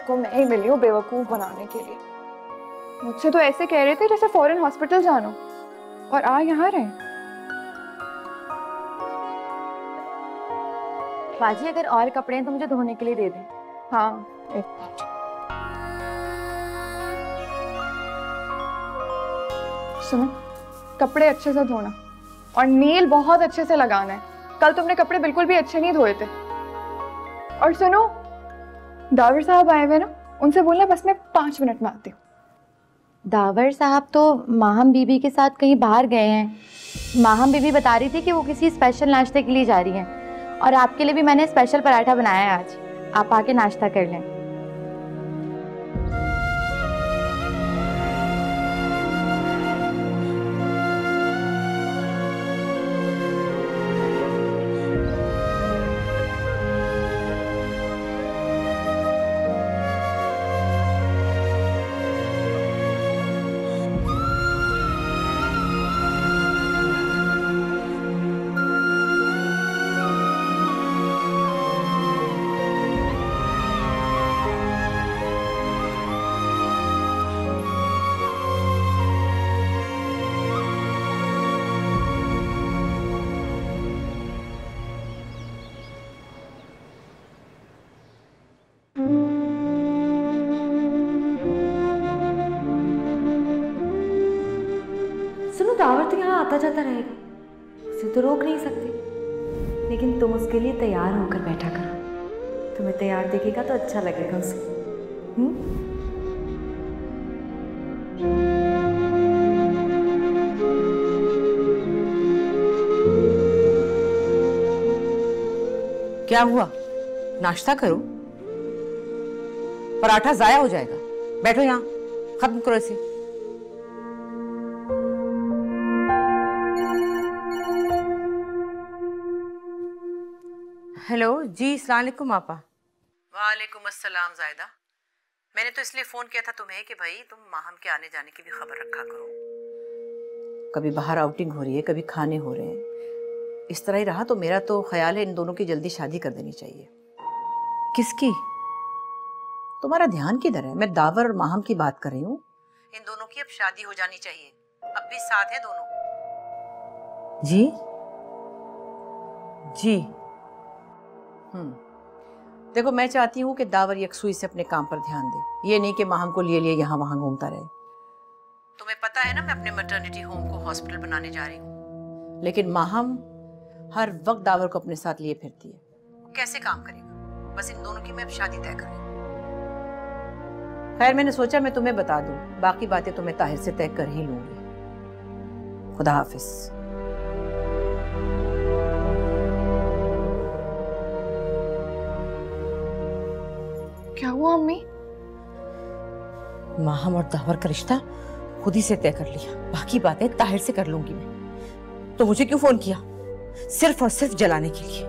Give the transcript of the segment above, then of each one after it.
खुद को मैं ही मिली हूँ बेवकूफ बनाने के लिए। मुझसे तो ऐसे कह रहे थे जैसे फॉरेन हॉस्पिटल जानो, और आ यहाँ रहे। बाजी अगर और कपड़े हैं तो मुझे धोने के लिए दे दें। हाँ एक मिनट। सुनो, कपड़े अच्छे से धोना और नील बहुत अच्छे से लगाना है। कल तुमने कपड़े बिल्कुल भी अच्छे नहीं धोए थे। और सुनो, दावर साहब आए हुए ना, उनसे बोलना बस मैं 5 मिनट में आती हूँ। दावर साहब तो माहम बीबी के साथ कहीं बाहर गए हैं। माहम बीबी बता रही थी कि वो किसी स्पेशल नाश्ते के लिए जा रही हैं, और आपके लिए भी मैंने स्पेशल पराठा बनाया है आज, आप आके नाश्ता कर लें। सुनो, दावर तो यहाँ आता जाता रहेगा, उसे तो रोक नहीं सकते, लेकिन तुम उसके लिए तैयार होकर बैठा करो। तुम्हें तैयार देखेगा तो अच्छा लगेगा उसे। क्या हुआ? नाश्ता करो, पराठा जाया हो जाएगा। बैठो यहाँ, खत्म करो इसे। हेलो जी, अस्सलाम वालेकुम आपा। वालेकुम अस्सलाम जायदा। मैंने तो इसलिए फोन किया था तुम्हें कि भाई तुम माहम के आने जाने की भी खबर रखा करो। कभी बाहर आउटिंग हो रही है, कभी खाने हो रहे हैं। इस तरह ही रहा तो मेरा तो ख्याल है इन दोनों की जल्दी शादी कर देनी चाहिए। किसकी? तुम्हारा ध्यान किधर है? मैं दावर और माहम की बात कर रही हूँ। इन दोनों की अब शादी हो जानी चाहिए, अब भी साथ है दोनों। जी जी। देखो, मैं चाहती हूँ कि दावर यकसुई से अपने काम पर ध्यान दे, ये नहीं कि माहम को लिए लिए यहाँ वहां घूमता रहे। तुम्हें पता है ना मैं अपने मैटरनिटी होम को हॉस्पिटल बनाने जा रही हूँ, लेकिन माहम हर वक्त दावर को अपने साथ लिए फिरती है। कैसे काम करेगा? बस इन दोनों की मैं अब शादी तय कर रही हूँ। खैर, मैंने सोचा मैं तुम्हें बता दूं, बाकी बातें तो मैं ताहिर से तय कर ही लूंगी। खुदा हाफिज। क्या हुआ अम्मी? माहम और दावर का रिश्ता खुद ही से तय कर लिया, बाकी बातें ताहिर से कर लूंगी मैं। तो मुझे क्यों फोन किया? सिर्फ और सिर्फ जलाने के लिए।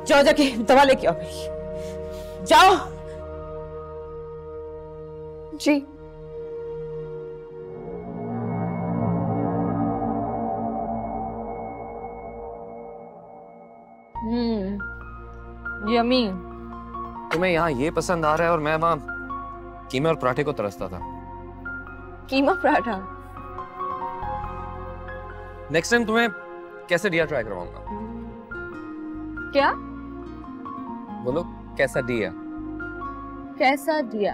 जाओ जाके दवा लेके आओ मेरी, जाओ। जी। यम्मी। तुम्हें यहाँ ये पसंद आ रहा है और मैं वहाँ कीमे और पराठे को तरसता था। कीमा पराठा? नेक्स्ट टाइम तुम्हें कैसे दिया ट्राई करवाऊंगा। क्या? बोलो, कैसा दिया? कैसा दिया?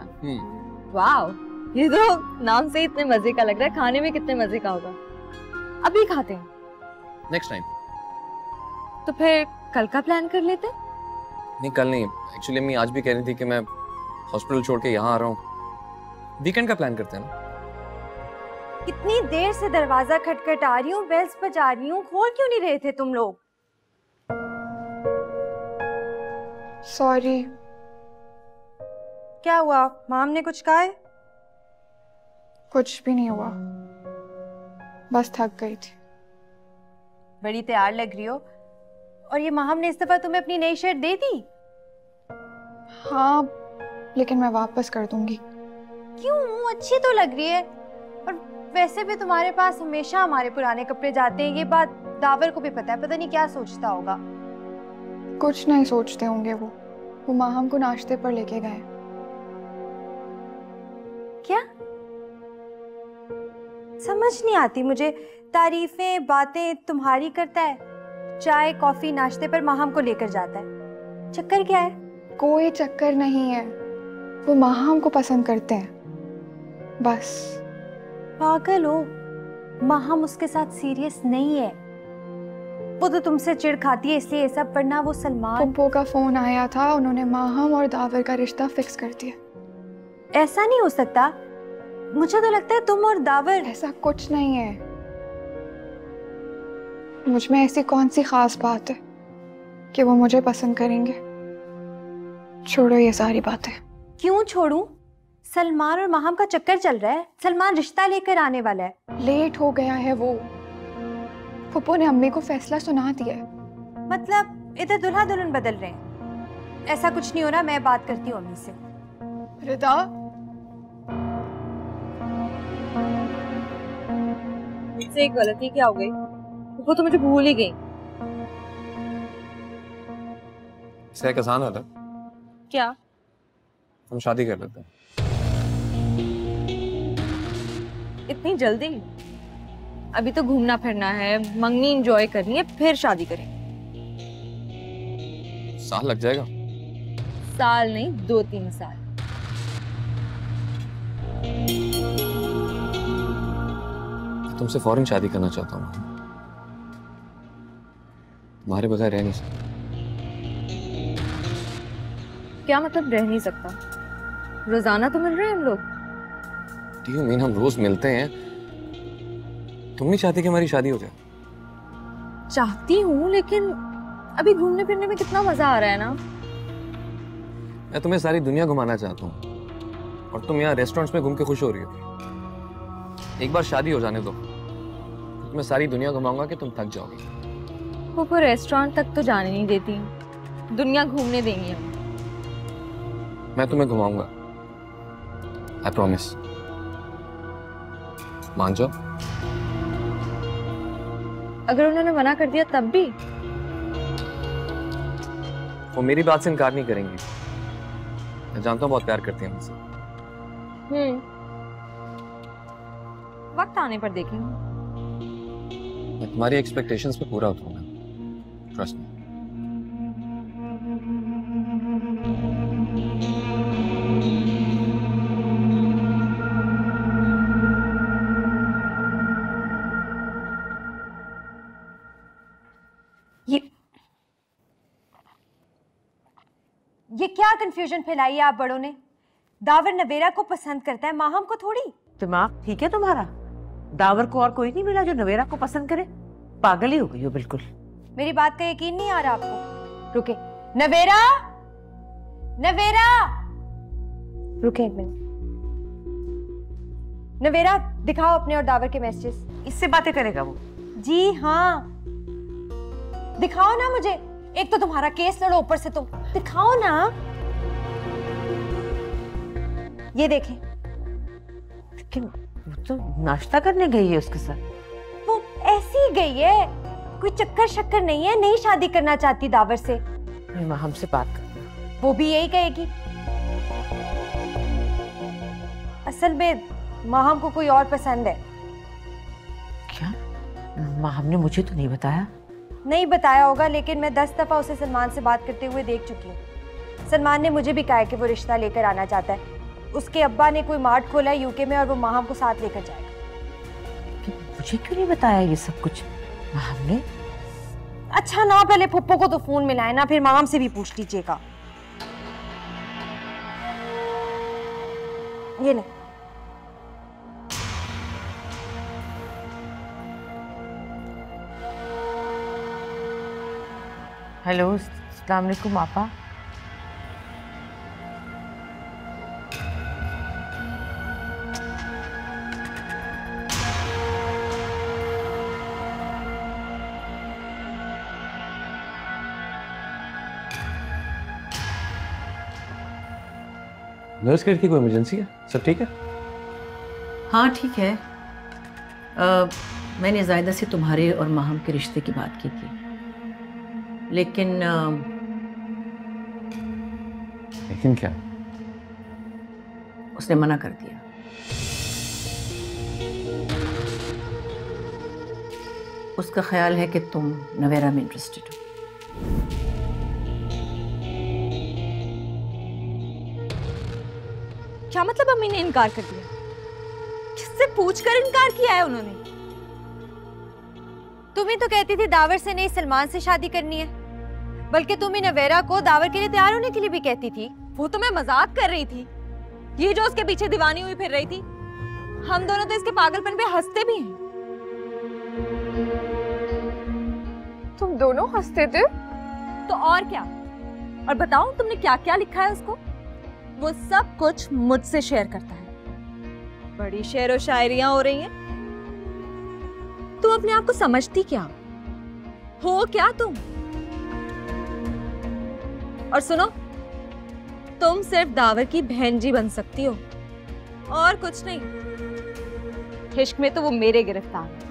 वाओ, ये तो नाम से इतने मजे का लग रहा है, खाने में कितने मजे का होगा। अभी खाते हैं? Next time. तो फिर कल का प्लान कर लेते? नहीं, कल नहीं। एक्चुअली मैं आज भी कह रही थी कि मैं हॉस्पिटल छोड़ के यहाँ आ रहा हूँ। वीकेंड का प्लान करते हैं ना। इतनी देर से दरवाजा खटखटा रही हूँ, बेल्स बजा रही हूँ, खोल क्यों नहीं रहे थे तुम लोग? सॉरी। क्या हुआ? माम ने कुछ कहा है? कुछ भी नहीं हुआ, बस थक गई थी। बड़ी तैयार लग रही हो। और ये माहम ने इस दफा तुम्हें अपनी नई शर्ट दे दी? हाँ, लेकिन मैं वापस कर दूंगी। क्यों? अच्छी तो लग रही है। और वैसे भी तुम्हारे पास हमेशा हमारे पुराने कपड़े जाते हैं, ये बात दावर को भी पता है। पता नहीं क्या सोचता होगा। कुछ नहीं सोचते होंगे वो, वो माहम को नाश्ते पर लेके गए। क्या? समझ नहीं आती मुझे। तारीफें बातें तुम्हारी करता है, चाय कॉफी नाश्ते पर माहम को लेकर जाता है। चक्कर क्या है? कोई चक्कर नहीं है, वो माहम को पसंद करते हैं बस। पागल हो, माहम उसके साथ सीरियस नहीं है। वो तो तुमसे चिढ़ खाती है इसलिए ये सब, वरना वो सलमान। पप्पो का फोन आया था, उन्होंने माहम और दावर का रिश्ता फिक्स कर दिया। ऐसा नहीं हो सकता, मुझे तो लगता है तुम और दावर। ऐसा कुछ नहीं है, मुझ में ऐसी कौन सी खास बात है कि वो मुझे पसंद करेंगे। छोड़ो ये सारी बातें। क्यों छोड़ूं? सलमान और माहम का चक्कर चल रहा है, सलमान रिश्ता लेकर आने वाला है। लेट हो गया है वो, पप्पो ने अम्मी को फैसला सुना दिया है। मतलब इधर दुल्हा दुल्हन बदल रहे हैं? ऐसा कुछ नहीं हो रहा, मैं बात करती हूँ अम्मी से। रिदा, मुझसे एक गलती क्या हो गई? वो तो मुझे भूल ही गई। इसे एक आसान होता, क्या? हम शादी कर लेते हैं। इतनी जल्दी? अभी तो घूमना फिरना है, मंगनी एंजॉय करनी है, फिर शादी करेंगे। साल लग जाएगा। साल नहीं, 2-3 साल। तुमसे फौरन शादी करना चाहता हूँ, तुम्हारे बगैर रह नहीं सकता। क्या मतलब रह नहीं सकता? रोजाना तो मिल रहे हैं हम लोग। Do you mean हम रोज मिलते हैं? तुम नहीं चाहती कि हमारी शादी हो जाए? चाहती हूँ, लेकिन अभी घूमने फिरने में कितना मजा आ रहा है ना। मैं तुम्हें सारी दुनिया घुमाना चाहता हूँ और तुम यहाँ रेस्टोरेंट्स में घूम के खुश हो रही हो। एक बार शादी हो जाने दो, तो तुम्हें सारी दुनिया घुमाऊंगा कि तुम थक जाओगी। वो रेस्टोरेंट तक तो जाने नहीं देती, दुनिया घूमने देंगी हम। मैं तुम्हें घुमाऊंगा, आई प्रॉमिस। मान जाओ। अगर उन्होंने मना कर दिया तब भी? वो मेरी बात से इनकार नहीं करेंगी। मैं जानता हूँ बहुत प्यार करती हैं मुझसे। वक्त आने पर देखेंगे। मैं तुम्हारी एक्सपेक्टेशंस पे पूरा उतरूंगा, ट्रस्ट मी। ये क्या कंफ्यूजन फैलाई है आप बड़ों ने? दावर नवेरा को पसंद करता है, माहम को थोड़ी। दिमाग ठीक है तुम्हारा? दावर को और कोई नहीं मिला जो नवेरा को पसंद करे? पागल ही हो गई हो बिल्कुल। मेरी बात का यकीन नहीं आ रहा आपको? रुके, नवेरा, नवेरा, रुके एक मिनट। नवेरा, दिखाओ अपने और दावर के मैसेजेस। इससे बातें करेगा वो? जी हाँ, दिखाओ ना मुझे। एक तो तुम्हारा केस लड़ो, ऊपर से तुम। दिखाओ ना। ये देखें। लेकिन वो तो नाश्ता करने गई है उसके साथ। वो ऐसी ही गई है, कोई चक्कर शक्कर नहीं है। नहीं शादी करना चाहती दावर से। हमसे बात करना। वो भी यही कहेगी। असल में माहम को कोई और पसंद है। क्या? माहम ने मुझे तो नहीं बताया। नहीं बताया होगा, लेकिन मैं 10 दफा उसे सलमान से बात करते हुए देख चुकी हूँ। सलमान ने मुझे भी कहा कि वो रिश्ता लेकर आना चाहता है। उसके अब्बा ने कोई मार्ट खोला है यूके में और वो माहम को साथ लेकर जाएगा। मुझे क्यों नहीं बताया ये सब कुछ माहम ने? अच्छा ना, पहले पप्पो को तो फोन मिलाए ना, फिर माहम से भी पूछ लीजिएगा। ये नहीं। हेलो, अस्सलाम वालेकुम आपा। नर्स कह रही थी कोई इमरजेंसी है, सब ठीक है? हाँ ठीक है। मैंने जायदा से तुम्हारे और माहम के रिश्ते की बात की थी, लेकिन लेकिन क्या? उसने मना कर दिया। उसका ख्याल है कि तुम नवेरा में इंटरेस्टेड हो। क्या मतलब अम्मी ने इनकार कर दिया? किससे पूछकर इनकार किया है उन्होंने? तुम ही तो कहती थी दावर से नहीं सलमान से शादी करनी है, बल्कि तुम ही नवेरा को दावर के लिए तैयार होने के लिए भी कहती थी। वो तो मैं मजाक कर रही थी। ये जो उसके पीछे दीवानी हुई फिर रही थी, हम दोनों तो इसके पागलपन पे हंसते भी हैं। तुम दोनों हंसते थे? तो और क्या। और बताओ तुमने क्या क्या लिखा है उसको? वो सब कुछ मुझसे शेयर करता है। बड़ी शेर और शायरियां हो रही हैं। तुम अपने आप को समझती क्या हो? क्या तुम? और सुनो, तुम सिर्फ दावर की बहन जी बन सकती हो और कुछ नहीं। इश्क में तो वो मेरे गिरफ्तार है।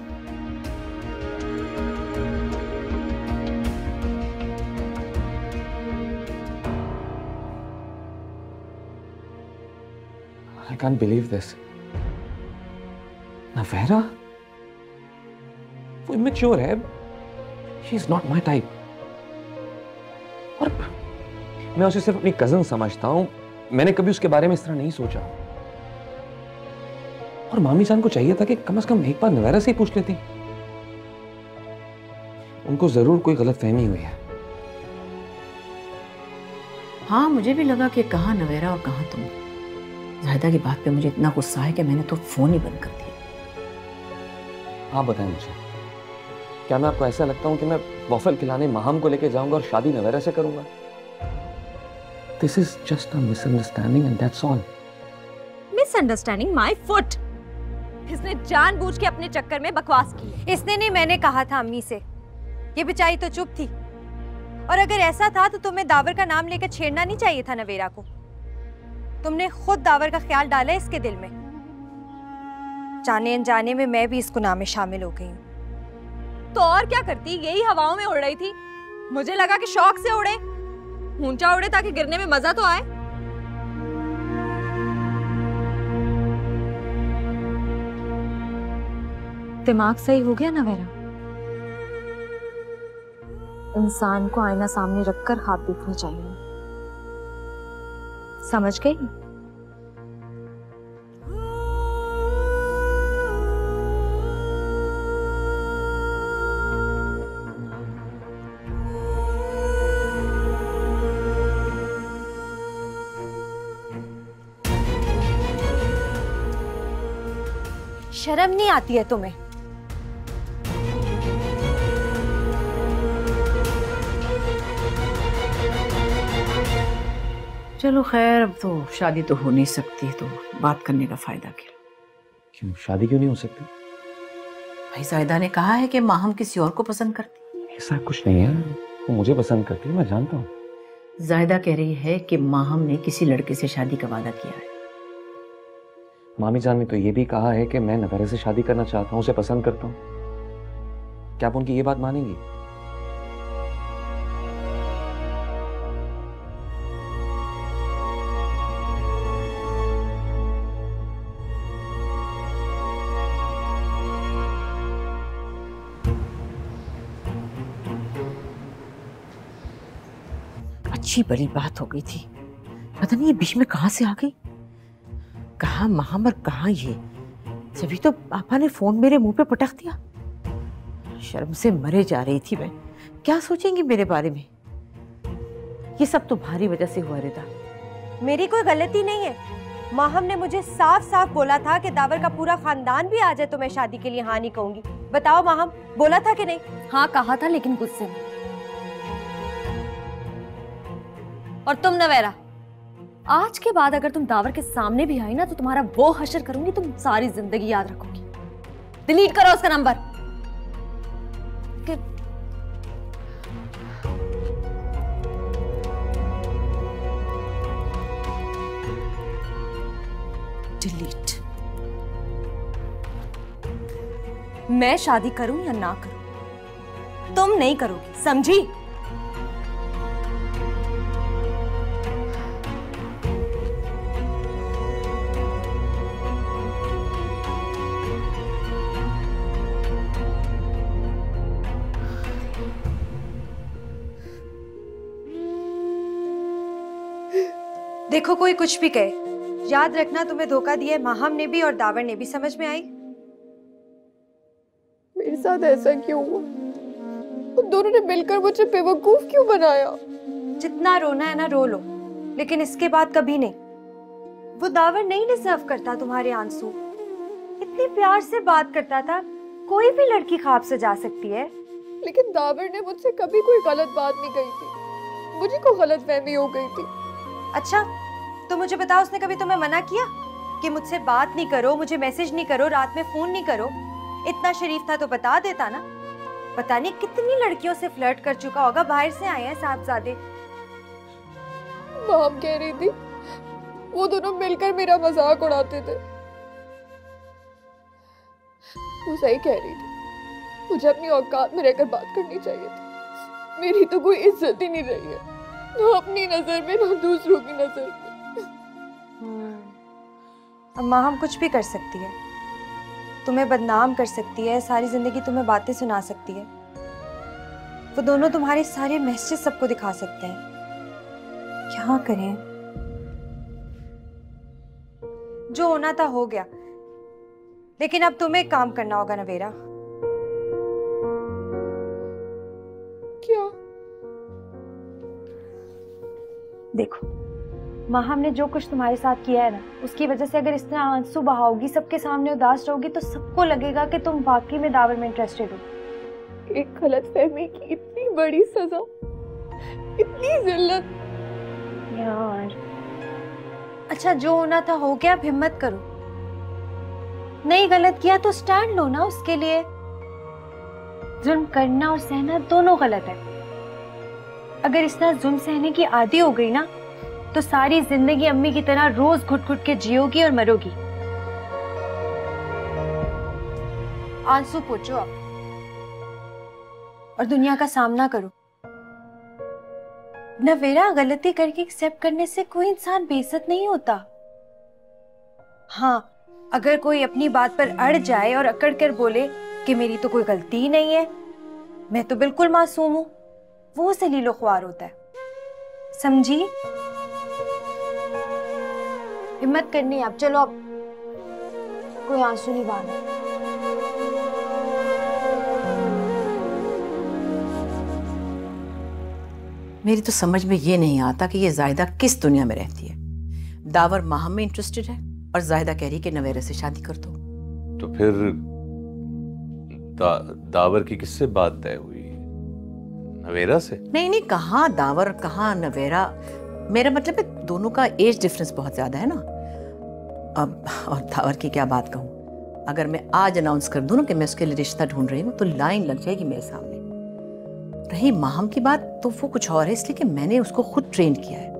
I can't believe this. Navera? वो immature है। She is not my type. और मैं उसे सिर्फ अपनी कजन समझता हूं। मैंने कभी उसके बारे में इस तरह नहीं सोचा। और मामी जान को चाहिए था कि कम से कम एक बार नवेरा से ही पूछ लेती। उनको जरूर कोई गलतफहमी हुई है। हाँ, मुझे भी लगा कि कहाँ नवेरा और कहाँ तुम। जाहिदा की बात पे मुझे इतना गुस्सा है कि मैंने तो फोन ही बंद कर दिया। आप बताएं मुझे, क्या मैं आपको ऐसा लगता हूं कि मैं वॉफल खिलाने माहम को लेके जाऊंगा और शादी नवेरा से करूंगा? This is just a misunderstanding and that's all. Misunderstanding my foot. इसने जानबूझ के अपने चक्कर में बकवास की। इसने नहीं, मैंने कहा था अम्मी से। ये बेचारी तो चुप थी। और अगर ऐसा था तो तुम्हें दावर का नाम लेकर छेड़ना नहीं चाहिए था नवेरा को। तुमने खुद दावर का ख्याल डाला इसके दिल में। जाने अनजाने में मैं भी इस गुनाह में शामिल हो गई हूँ। तो और क्या करती? यही हवाओं में उड़ रही थी। मुझे लगा कि शौक से उड़े, ऊंचा उड़े ताकि गिरने में मजा तो आए। दिमाग सही हो गया नवेरा। इंसान को आईना सामने रखकर हाथ देखने चाहिए। समझ गई? शर्म नहीं आती है तुम्हें? चलो खैर, अब तो शादी तो हो नहीं सकती, तो बात करने का फायदा क्या? क्यों शादी क्यों नहीं हो सकती? भाई जायदा ने कहा है कि माहम किसी और को पसंद करती। ऐसा कुछ नहीं है, वो मुझे पसंद करती है, मैं जानता हूँ। जायदा कह रही है कि माहम ने किसी लड़के से शादी का वादा किया है। मामी जान ने तो ये भी कहा है कि मैं नवेरा से शादी करना चाहता हूँ, उसे पसंद करता हूँ। क्या आप उनकी ये बात मानेंगी? अच्छी बड़ी बात हो गई थी। पता नहीं ये बीच में कहां से आ गई। कहाँ माहम और कहाँ ये। तभी तो पापा ने फोन मेरे मुंह पे पटक दिया। शर्म से मरे जा रही थी मैं। क्या सोचेंगी मेरे बारे में? ये सब तो भारी वजह से हुआ रिदा। मेरी कोई गलती नहीं है। माहम ने मुझे साफ साफ बोला था कि दावर का पूरा खानदान भी आ जाए तो मैं शादी के लिए हाँ नहीं कहूंगी। बताओ माहम, बोला था कि नहीं? हाँ कहा था, लेकिन गुस्से में। और तुम नवेरा, आज के बाद अगर तुम दावर के सामने भी आई ना तो तुम्हारा वो हशर करूंगी, तुम सारी जिंदगी याद रखोगी। डिलीट करो उसका नंबर। डिलीट। मैं शादी करूं या ना करूं, तुम नहीं करोगी, समझी? देखो कोई कुछ भी कहे, याद रखना तुम्हें धोखा दिया है माहम ने भी और दावर ने भी। समझ में आई? मेरे साथ ऐसा क्यों हुआ? उन दोनों ने मिलकर मुझे बेवकूफ क्यों बनाया? जितना रोना है ना रो लो, लेकिन इसके बाद कभी नहीं। वो दावर नहीं डिजर्व करता तुम्हारे आंसू। इतने प्यार से बात करता था, कोई भी लड़की ख्वाब सजा सकती है। लेकिन दावर ने मुझसे कभी कोई गलत बात नहीं कही थी, मुझे को गलतफहमी हो गई थी। अच्छा तो मुझे बताओ, उसने कभी तुम्हें मना किया कि मुझसे बात नहीं करो, मुझे मैसेज नहीं करो, रात में फोन नहीं करो? इतना शरीफ था तो बता देता ना। पता नहीं कितनी लड़कियों से फ्लर्ट कर चुका होगा, बाहर से आए हैं साहबजादे। माम कह रही थी वो दोनों मिलकर मेरा मजाक उड़ाते थे। वो सही कह रही थी, मुझे अपनी औकात में रहकर बात करनी चाहिए थी। मेरी तो कोई इज्जत ही नहीं रही है, ना अपनी नजर में ना दूसरों की नजर में। अब माहम कुछ भी कर सकती है, तुम्हें बदनाम कर सकती है, सारी जिंदगी तुम्हें बातें सुना सकती है। वो दोनों तुम्हारे सारे मैसेज सबको दिखा सकते हैं। क्या करें? जो होना था हो गया, लेकिन अब तुम्हें एक काम करना होगा नवेरा। क्या? देखो, माहम ने जो कुछ तुम्हारे साथ किया है ना, उसकी वजह से अगर इस तरह आंसू बहाओगी, सबके सामने उदास रहोगी, तो सबको लगेगा कि तुम वाकई में दावर में इंटरेस्टेड हो। एक गलतफहमी की इतनी बड़ी सजा, इतनी जिल्लत। यार अच्छा, जो होना था हो गया, अब हिम्मत करो। नहीं गलत किया तो स्टैंड लो ना उसके लिए। जुल्म करना और सहना दोनों गलत है। अगर इस तरह जुल्म सहने की आदी हो गई ना, तो सारी जिंदगी अम्मी की तरह रोज घुट घुट के जियोगी और मरोगी। आंसू पोंछो अब और दुनिया का सामना करो। नवेरा, गलती करके एक्सेप्ट करने से कोई इंसान बेइज्जत नहीं होता। हाँ, अगर कोई अपनी बात पर अड़ जाए और अकड़ कर बोले कि मेरी तो कोई गलती ही नहीं है, मैं तो बिल्कुल मासूम हूं, वो जलीलो ख्वार होता है। समझी? हिम्मत करनी है अब। चलो, अब कोई आंसू नहीं बहाना। मेरी तो समझ में ये नहीं आता कि ये जायदा किस दुनिया में रहती है। दावर माहम में इंटरेस्टेड है और जायदा कह रही कि नवेरा से शादी कर दो। तो फिर दावर की किससे बात तय हुई? नवेरा से? नहीं नहीं, कहाँ दावर कहाँ नवेरा। मेरा मतलब है दोनों का एज डिफरेंस बहुत ज्यादा है ना। अब और दावर की क्या बात कहूँ, अगर मैं आज अनाउंस कर दूं ना कि मैं उसके लिए रिश्ता ढूंढ रही हूँ, तो लाइन लग जाएगी मेरे सामने। रही माहम की बात, तो वो कुछ और है, इसलिए कि मैंने उसको खुद ट्रेन किया है।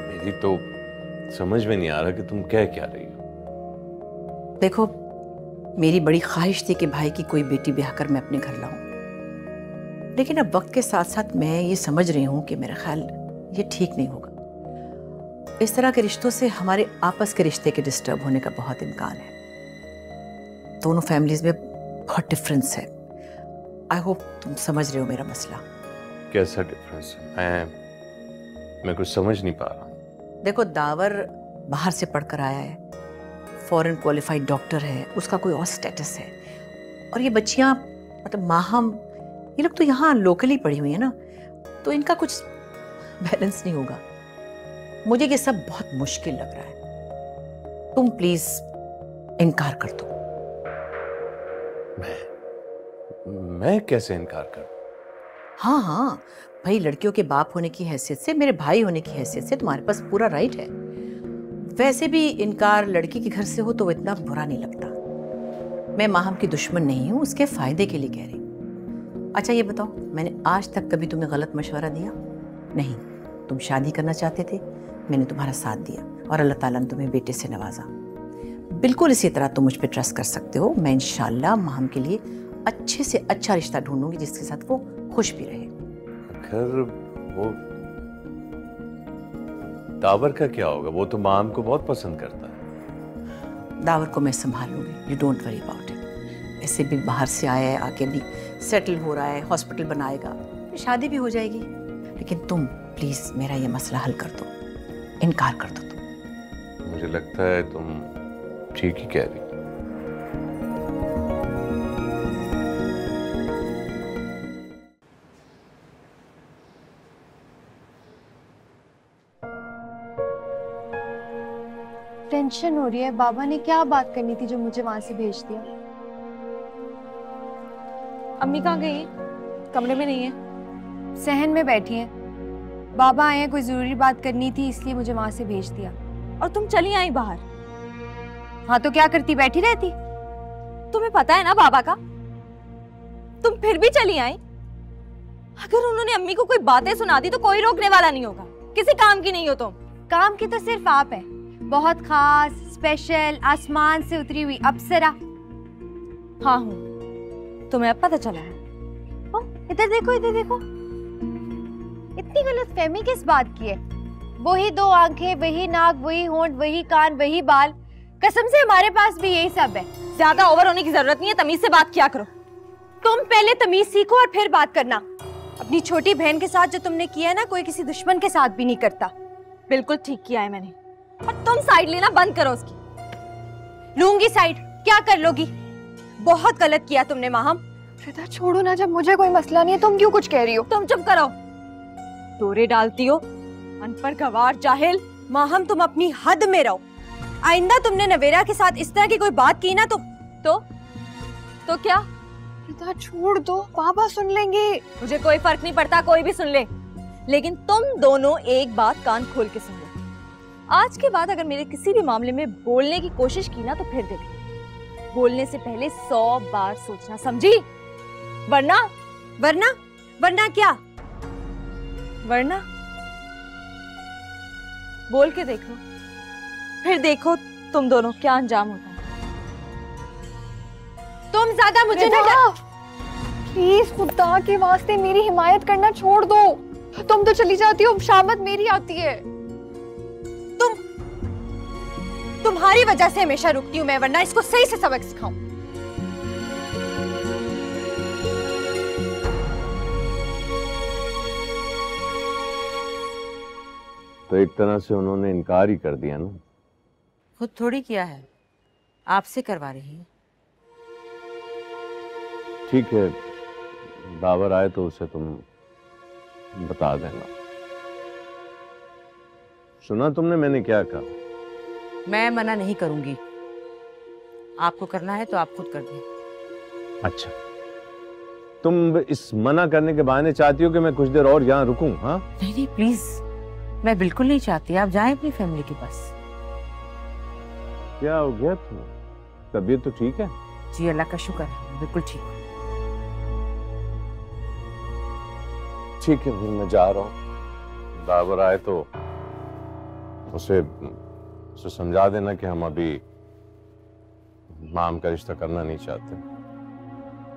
मेरी तो समझ में नहीं आ रहा कि तुम कह क्या रही हो। देखो, मेरी बड़ी ख्वाहिश थी कि भाई की कोई बेटी ब्याह कर मैं अपने घर लाऊं, लेकिन अब वक्त के साथ साथ मैं ये समझ रही हूँ कि मेरा ख्याल ये ठीक नहीं होगा। इस तरह के रिश्तों से हमारे आपस के रिश्ते के डिस्टर्ब होने का बहुत इम्कान है। दोनों फैमिलीज में बहुत डिफरेंस है। आई होप तुम समझ रहे हो मेरा मसला। कैसा डिफरेंस है? मैं कुछ समझ नहीं पा रहा। देखो, दावर बाहर से पढ़कर आया है, फॉरेन क्वालिफाइड डॉक्टर है, उसका कोई और स्टेटस है, और ये बच्चियां मतलब माहम, ये लोग तो यहाँ लोकली पढ़ी हुई है ना, तो इनका कुछ बैलेंस नहीं होगा। मुझे ये सब बहुत मुश्किल लग रहा है। तुम प्लीज इनकार कर दो। मैं कैसे इनकार करूं? हाँ हाँ भाई, लड़कियों के बाप होने की हैसियत से, मेरे भाई होने की हैसियत से तुम्हारे पास पूरा राइट है। वैसे भी इनकार लड़की के घर से हो तो वो इतना बुरा नहीं लगता। मैं माहम की दुश्मन नहीं हूं, उसके फायदे के लिए कह रही हूं। अच्छा ये बताओ, मैंने आज तक कभी तुम्हें गलत मशवरा दिया? नहीं। तुम शादी करना चाहते थे, मैंने तुम्हारा साथ दिया और अल्लाह ताला ने तुम्हें बेटे से नवाजा। बिल्कुल इसी तरह तुम मुझ पर ट्रस्ट कर सकते हो। मैं इंशाल्लाह माहम के लिए अच्छे से अच्छा रिश्ता ढूंढूंगी जिसके साथ वो खुश भी रहे। अगर वो दावर का क्या होगा? वो तो माम को बहुत पसंद करता है। दावर को मैं संभाल लूंगी, you don't worry about it. ऐसे भी बाहर से आया है, आके भी सेटल हो रहा है, हॉस्पिटल बनाएगा, शादी भी हो जाएगी। लेकिन तुम प्लीज मेरा ये मसला हल कर दो, इनकार कर दो तुम। मुझे लगता है तुम ठीक ही कह रही। टेंशन हो रही है। बाबा ने क्या बात करनी थी जो मुझे वहां से भेज दिया? अम्मी कहाँ गई? कमरे में नहीं है? सहन में बैठी है। बाबा आए हैं, कोई जरूरी बात करनी थी इसलिए मुझे वहां से भेज दिया। और तुम चली आई बाहर? हाँ तो क्या करती, बैठी रहती? तुम्हें पता है ना बाबा का, तुम फिर भी चली आई। अगर उन्होंने अम्मी को कोई बातें सुना दी तो कोई रोकने वाला नहीं होगा। किसी काम की नहीं हो तुम। काम की तो सिर्फ आप है, बहुत खास, स्पेशल, आसमान से उतरी हुई अप्सरा। हाँ हूँ, तुम्हें अब पता चला है? इधर देखो, इधर देखो। इतनी गलतफहमी किस बात की है? वही दो आंखें, वही नाक, वही होंठ, वही कान, वही बाल। कसम से हमारे पास भी यही सब है। ज्यादा ओवर होने की जरूरत नहीं है, तमीज से बात किया करो। तुम पहले तमीज सीखो और फिर बात करना। अपनी छोटी बहन के साथ जो तुमने किया है ना, कोई किसी दुश्मन के साथ भी नहीं करता। बिल्कुल ठीक किया है मैंने, और तुम साइड लेना बंद करो उसकी। लूंगी साइड, क्या कर लोगी? बहुत गलत किया तुमने माहम। रिदा छोड़ो ना, जब मुझे कोई मसला नहीं है तुम क्यों कुछ कह रही हो? तुम चुप करो, डोरे डालती हो, अनपढ़ गवार जाहिल। माहम तुम अपनी हद में रहो। आइंदा तुमने नवेरा के साथ इस तरह की कोई बात की ना तो क्या? रिदा छोड़ दो, बाबा सुन लेंगे। मुझे कोई फर्क नहीं पड़ता, कोई भी सुन ले, लेकिन तुम दोनों एक बात कान खोल के सुन लो। आज के बाद अगर मेरे किसी भी मामले में बोलने की कोशिश की ना तो फिर देख, बोलने से पहले 100 बार सोचना, समझी? वरना क्या? वरना बोल के देखो, फिर देखो तुम दोनों क्या अंजाम होता है। तुम ज्यादा मुझे रिदा, प्लीज खुदा के वास्ते मेरी हिमायत करना छोड़ दो। तुम तो चली जाती हो, शामत मेरी आती है। तुम्हारी वजह से हमेशा रुकती हूँ मैं, वरना इसको सही से सबक सिखाऊं। तो एक तरह से उन्होंने इनकार ही कर दिया ना। खुद थोड़ी किया है, आपसे करवा रही है। ठीक है, बाबर आए तो उसे तुम बता देना। सुना तुमने मैंने क्या कहा? मैं मना नहीं करूंगी, आपको करना है तो आप खुद कर दें। अच्छा, तुम इस मना करने के बहाने चाहती हो कि मैं कुछ देर और यहाँ रुकूं? हाँ नहीं प्लीज, मैं बिल्कुल नहीं चाहती, आप जाएं अपनी फैमिली के पास। क्या हो गया तुम्हें? तबीयत तो ठीक है? जी अल्लाह का शुक्र है, बिल्कुल ठीक हूँ। ठीक है, फिर मैं जा रहा हूँ। बाबर आए तो उसे समझा देना कि हम अभी माम का रिश्ता करना नहीं चाहते।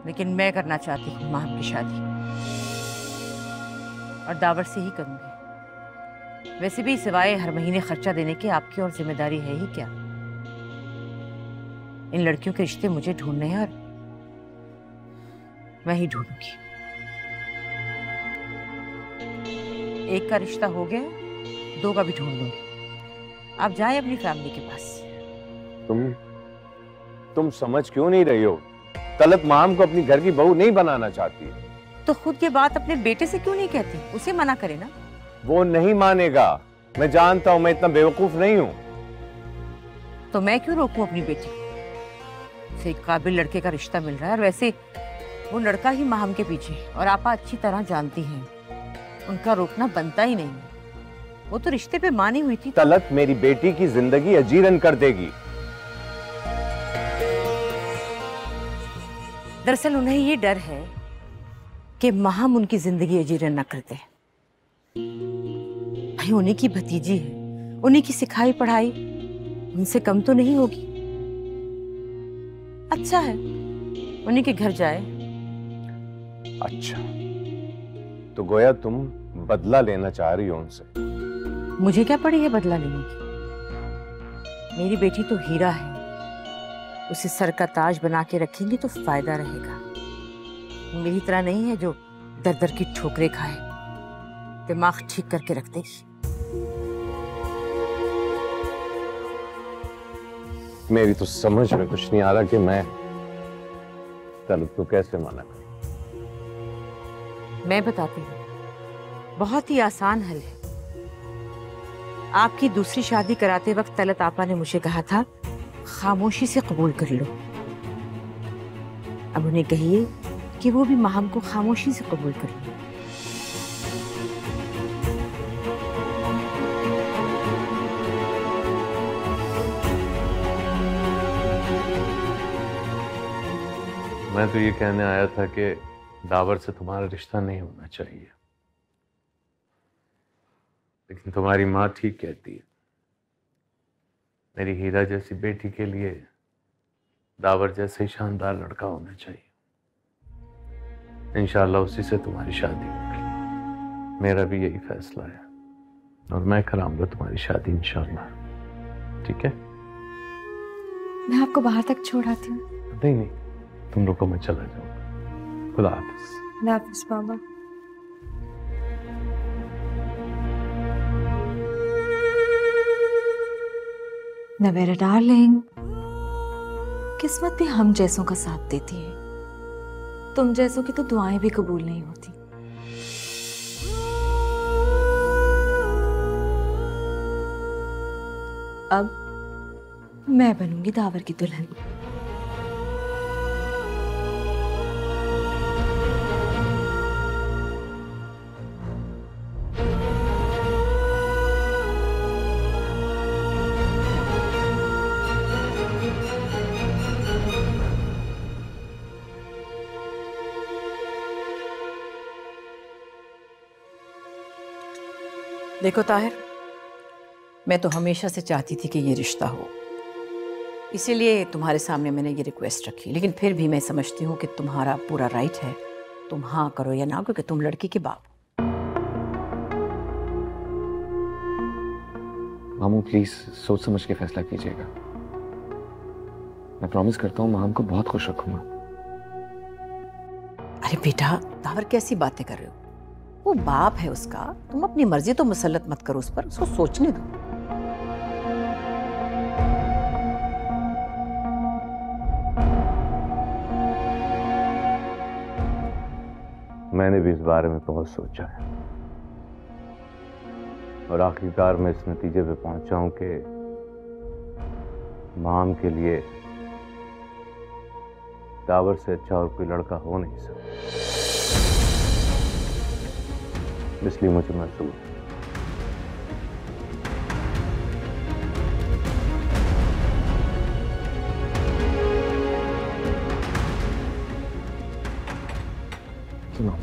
लेकिन मैं करना चाहती हूँ माम की शादी, और दावर से ही करूंगी। वैसे भी सिवाय हर महीने खर्चा देने के आपकी और जिम्मेदारी है ही क्या? इन लड़कियों के रिश्ते मुझे ढूंढने हैं और मैं ही ढूंढूंगी। एक का रिश्ता हो गया, 2 का भी ढूंढ लूंगी। आप जाएं अपनी फैमिली के पास। तुम समझ क्यों नहीं रही हो? तलत माम को अपनी घर की बहू नहीं बनाना चाहती है। तो खुद ये बात अपने बेटे से क्यों नहीं कहती? उसे मना करे ना। वो नहीं मानेगा, मैं जानता हूं, मैं इतना बेवकूफ नहीं हूं। तो मैं क्यों रोकूं अपनी बेटी? उसे एक काबिल लड़के का रिश्ता मिल रहा है, और वैसे वो लड़का ही माहम के पीछे, और आप अच्छी तरह जानती हैं उनका रोकना बनता ही नहीं है। वो तो रिश्ते पे मानी हुई थी। तलत मेरी बेटी की जिंदगी अजीरन कर देगी। दरअसल उन्हें ये डर है कि माहम उनकी जिंदगी अजीरन न करते। भाई उन्हीं की भतीजी है, उन्हीं की सिखाई पढ़ाई उनसे कम तो नहीं होगी। अच्छा है उन्हीं के घर जाए। अच्छा, तो गोया तुम बदला लेना चाह रही हो उनसे? मुझे क्या पड़ी है बदला लेने की? मेरी बेटी तो हीरा है, उसे सर का ताज बना के रखेंगे तो फायदा रहेगा। मेरी तरह नहीं है जो दर दर की ठोकरें खाए। दिमाग ठीक करके रख देगी। मेरी तो समझ में कुछ नहीं आ रहा कि मैं तलब को कैसे माना करूं। मैं बताती हूँ, बहुत ही आसान हल है। आपकी दूसरी शादी कराते वक्त तलत आपा ने मुझे कहा था खामोशी से कबूल कर लो। अब उन्हें कहिए कि वो भी माहम को खामोशी से कबूल कर लो। मैं तो ये कहने आया था कि दावर से तुम्हारा रिश्ता नहीं होना चाहिए, लेकिन तुम्हारी माँ ठीक कहती है। मेरी हीरा जैसी बेटी के लिए दावर जैसे ही शानदार लड़का होना चाहिए। इंशाल्लाह उसी से तुम्हारी शादी होगी। मेरा भी यही फैसला है और मैं कराऊंगा तुम्हारी शादी इंशाल्लाह। ठीक है? मैं आपको बाहर तक छोड़ आती हूँ। नहीं नहीं, तुम रुको, मैं चला जाऊंगा। खुदा हाफिज। खुदा हाफिज बाबा। नवेरा डार्लिंग, किस्मत भी हम जैसों का साथ देती है। तुम जैसों की तो दुआएं भी कबूल नहीं होती। अब मैं बनूंगी दावर की दुल्हन। देखो ताहिर, मैं तो हमेशा से चाहती थी कि ये रिश्ता हो, इसीलिए तुम्हारे सामने मैंने ये रिक्वेस्ट रखी। लेकिन फिर भी मैं समझती हूँ कि तुम्हारा पूरा राइट है, तुम हाँ करो या ना, क्योंकि तुम लड़की के बाप हो। मामू प्लीज सोच समझ के फैसला कीजिएगा। मैं प्रॉमिस करता हूँ माम को बहुत खुश रखूंगा। अरे बेटा, दावर कैसी बातें कर रहे हो? वो बाप है उसका, तुम अपनी मर्जी तो मुसल्लत मत करो उस पर, उसको सोचने दो। मैंने भी इस बारे में बहुत सोचा है और आखिरकार मैं इस नतीजे पे पहुंचा हूं कि माम के लिए दावर से अच्छा और कोई लड़का हो नहीं सकता। इसलिए मुझे मंजूर है। सुनो,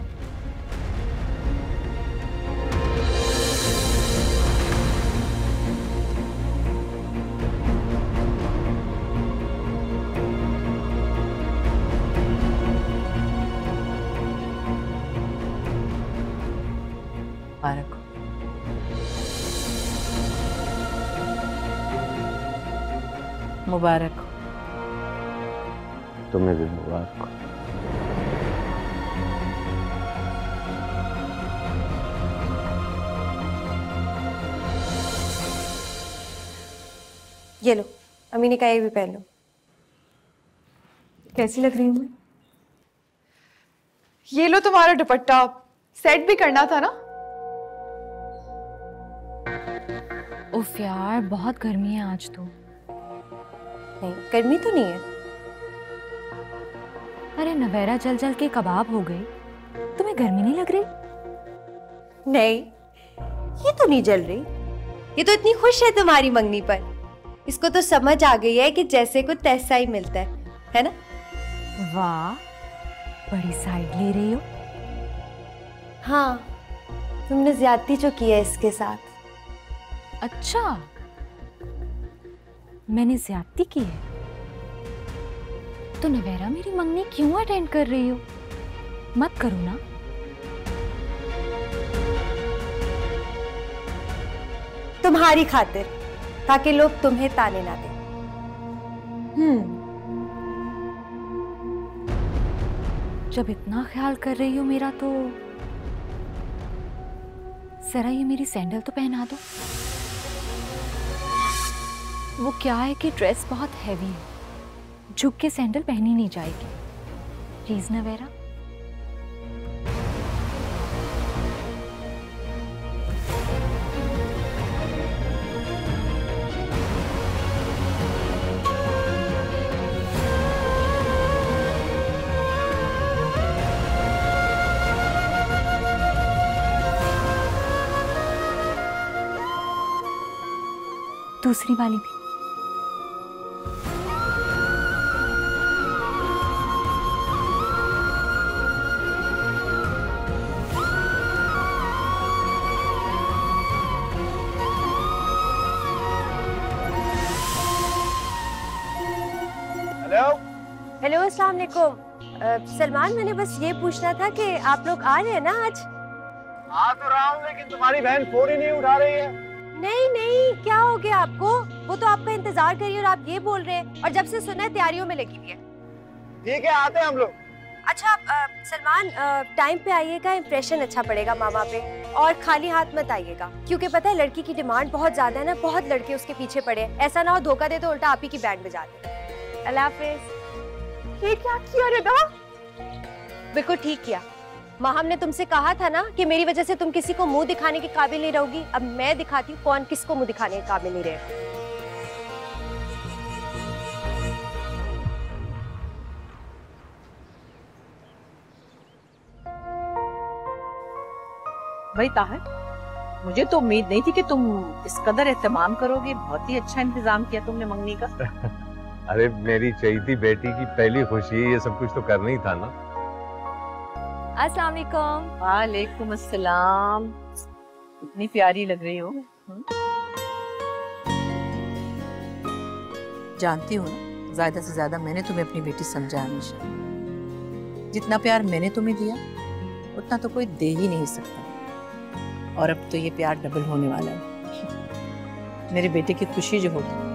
मुबारक हो। मुबारक हो। तुम्हें भी मुबारक हो। ये लो, अम्मी ने कहा ये भी पहन लो। कैसी लग रही हूँ मैं? ये लो तुम्हारा दुपट्टा, सेट भी करना था ना। उफ यार, बहुत गर्मी है आज तो। नहीं, गर्मी तो नहीं है। अरे नवेरा, जल जल के कबाब हो गए, तुम्हें गर्मी नहीं लग रही? नहीं, ये तो नहीं जल रही। ये तो इतनी खुश है तुम्हारी मंगनी पर। इसको तो समझ आ गई है कि जैसे को तैसा ही मिलता है ना? वाह, बड़ी साइड ले रही हो। हाँ, तुमने ज्यादती जो की है इसके साथ। अच्छा, मैंने ज्यादती की है तो नवेरा मेरी मंगनी क्यों अटेंड कर रही हो? मत करो ना। तुम्हारी खातिर, ताकि लोग तुम्हें ताने ना दें। जब इतना ख्याल कर रही हो मेरा, तो जरा ये मेरी सैंडल तो पहना दो। वो क्या है कि ड्रेस बहुत हैवी है, झुक के सैंडल पहनी नहीं जाएगी। प्लीज ना वेरा। दूसरी वाली भी। हेलो, अस्सलाम वालेकुम। सलमान, मैंने बस ये पूछना था कि आप लोग आ रहे हैं ना आज? आ तो रहा हूँ, लेकिन तुम्हारी बहन फोन ही नहीं उठा रही है। नहीं नहीं, क्या हो गया आपको? वो तो आपका इंतजार कर रही है और आप ये बोल रहे हैं, और जब से सुना है तैयारियों में लगी हुई है। ठीक है, आते हैं हम लोग। अच्छा सलमान, टाइम पे आइएगा, इंप्रेशन अच्छा पड़ेगा मामा पे, और खाली हाथ मत आइएगा, क्योंकि पता है लड़की की डिमांड बहुत ज्यादा है ना, बहुत लड़के उसके पीछे पड़े हैं। ऐसा ना हो धोखा दे तो उल्टा आप ही की बैंड बजा दे। अल्लाह हाफिज। ये क्या किया रिदा? बिल्कुल ठीक किया। माहम ने तुमसे कहा था ना कि मेरी वजह से तुम किसी को मुंह दिखाने के काबिल नहीं रहोगी। अब मैं दिखाती हूँ कौन किसको मुंह दिखाने के काबिल नहीं रहे। भाई ताहिर, मुझे तो उम्मीद नहीं थी कि तुम इस कदर एहतमाम करोगे। बहुत ही अच्छा इंतजाम किया तुमने मंगनी का। अरे मेरी चहीती बेटी की पहली खुशी है, ये सब कुछ तो करना ही था ना। अस्सलाम वालेकुम। वालेकुम अस्सलाम। इतनी प्यारी लग रही हो। जानती हूँ ना, ज्यादा से ज्यादा मैंने तुम्हें अपनी बेटी समझा हमेशा। जितना प्यार मैंने तुम्हें दिया उतना तो कोई दे ही नहीं सकता, और अब तो ये प्यार डबल होने वाला है। मेरे बेटे की खुशी जो होगी।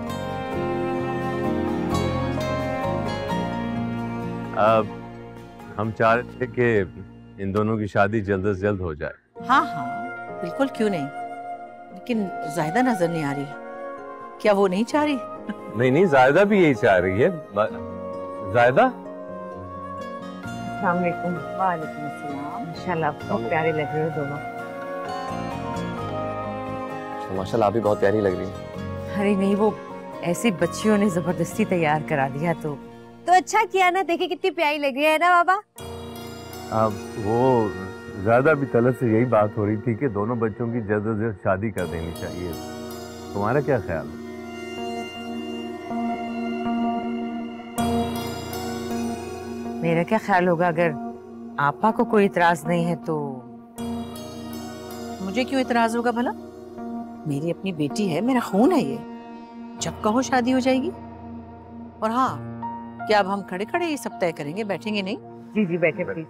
अब हम चाह रहे थे कि इन दोनों की शादी जल्द से जल्द हो जाए। हाँ हाँ बिल्कुल, क्यों नहीं, लेकिन जायदा नजर नहीं आ रही। क्या वो नहीं चाह रही? नहीं नहीं, जायदा भी यही चाह रही है। जायदा, अस्सलाम वालेकुम। वालेकुम अस्सलाम। माशाल्लाह आप बहुत प्यारे लग रहे हो दोनों। माशाल्लाह आप भी बहुत प्यारी लग रही हैं। अरे नहीं, वो ऐसी बच्चियों ने जबरदस्ती तैयार करा दिया तो अच्छा किया ना। देखिए कितनी प्यारी लग रही है ना बाबा। अब वो ज्यादा भी तलब से यही बात हो रही थी कि दोनों बच्चों की जल्द से जल्द शादी कर देनी चाहिए। तुम्हारा क्या ख्याल है? मेरा क्या ख्याल होगा, अगर आपा को कोई इतराज नहीं है तो मुझे क्यों इतराज होगा भला? मेरी अपनी बेटी है, मेरा खून है ये। जब कहो शादी हो जाएगी। और हाँ, क्या अब हम खड़े खड़े ये सब तय करेंगे, बैठेंगे नहीं? जी जी बैठे प्लीज।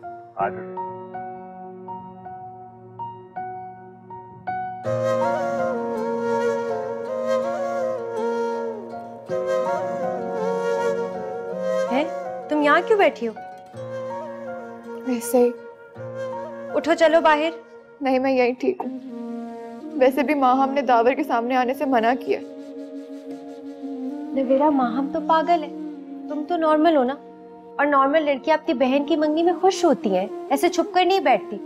है, तुम यहाँ क्यों बैठी हो? वैसे ही। उठो चलो बाहर। नहीं, मैं यही ठीक हूँ। वैसे भी माहम ने दावर के सामने आने से मना किया। नवेरा, माहम तो पागल है, तुम तो नॉर्मल हो ना। और नॉर्मल लड़की अपनी बहन की मंगनी में खुश होती है, ऐसे छुप कर नहीं बैठती।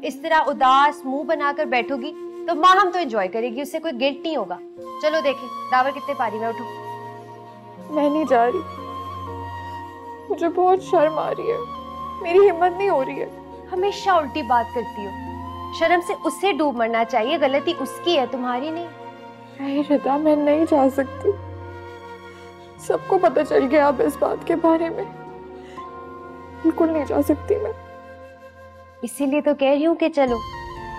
इस तरह उदास मुंह बनाकर बैठोगी तो माहम तो एंजॉय करेगी, उससे कोई गिल्ट नहीं होगा। चलो देखें दावर कितने पारी में। उठो। मैं नहीं जा रही, मुझे बहुत शर्म आ रही है, मेरी हिम्मत नहीं हो रही है। हमेशा उल्टी बात करती हो। शर्म से उससे डूब मरना चाहिए, गलती उसकी है, तुम्हारी नहीं। नहीं रिदा, मैं नहीं जा सकती। सबको पता चल गया अब इस बात के बारे में। बिल्कुल नहीं जा सकती मैं। इसीलिए तो कह रही हूँ कि चलो,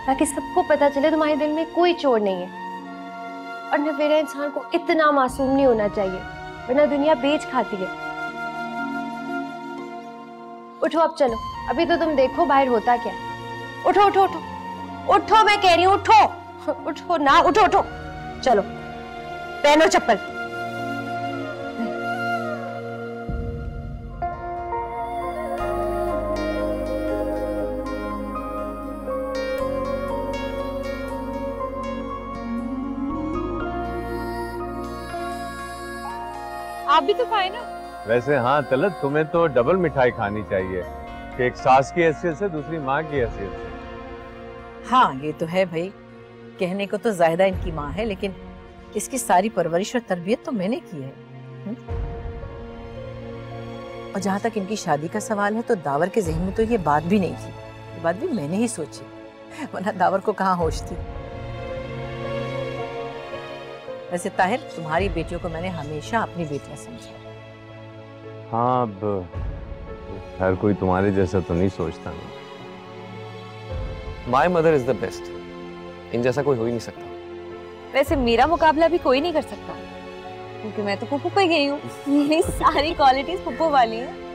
ताकि सबको पता चले तुम्हारे दिल में कोई चोर नहीं है। और नवेरा इंसान को इतना मासूम नहीं होना चाहिए, वरना दुनिया बेच खाती है। उठो अब चलो, अभी तो तुम देखो बाहर होता क्या। उठो उठो उठो उठो, मैं कह रही हूँ उठो। उठो ना, उठो उठो। चलो पहनो चप्पल। आप भी तो खाए ना। वैसे हाँ तलत, तुम्हें तो डबल मिठाई खानी चाहिए कि एक सास की हैसियत से, दूसरी माँ की हैसियत से। हाँ ये तो है भाई, कहने को तो जायदा इनकी माँ है, लेकिन इसकी सारी परवरिश और तरबियत तो मैंने की है। और जहाँ तक इनकी शादी का सवाल है तो दावर के जहन में तो ये बात भी नहीं थी, ये बात भी मैंने ही सोची, वरना दावर को कहाँ होश थी। वैसे ताहिर, तुम्हारी बेटियों को मैंने हमेशा अपनी बेटियां समझा। हाँ अब हर कोई तुम्हारे जैसा तो नहीं सोचता ना। My mother is the best, इन जैसा कोई हो ही नहीं सकता। वैसे मेरा मुकाबला भी कोई नहीं कर सकता, क्योंकि मैं तो पुप्पू पे गई हूँ। मेरी सारी क्वालिटीज पुप्पू वाली हैं।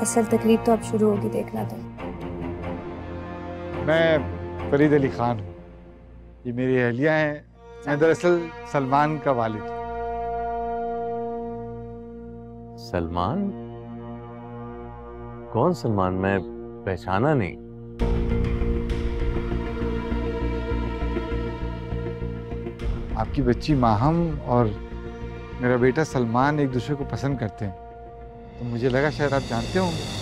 असल तकलीफ तो अब शुरू होगी, देखना तो। मैं फरीद अली खान हूँ, ये मेरी अहलिया हैं। मैं दरअसल सलमान का वालिद हूँ। सलमान? कौन सलमान? मैं पहचाना नहीं। आपकी बच्ची माहम और मेरा बेटा सलमान एक दूसरे को पसंद करते हैं, तो मुझे लगा शायद आप जानते होंगे।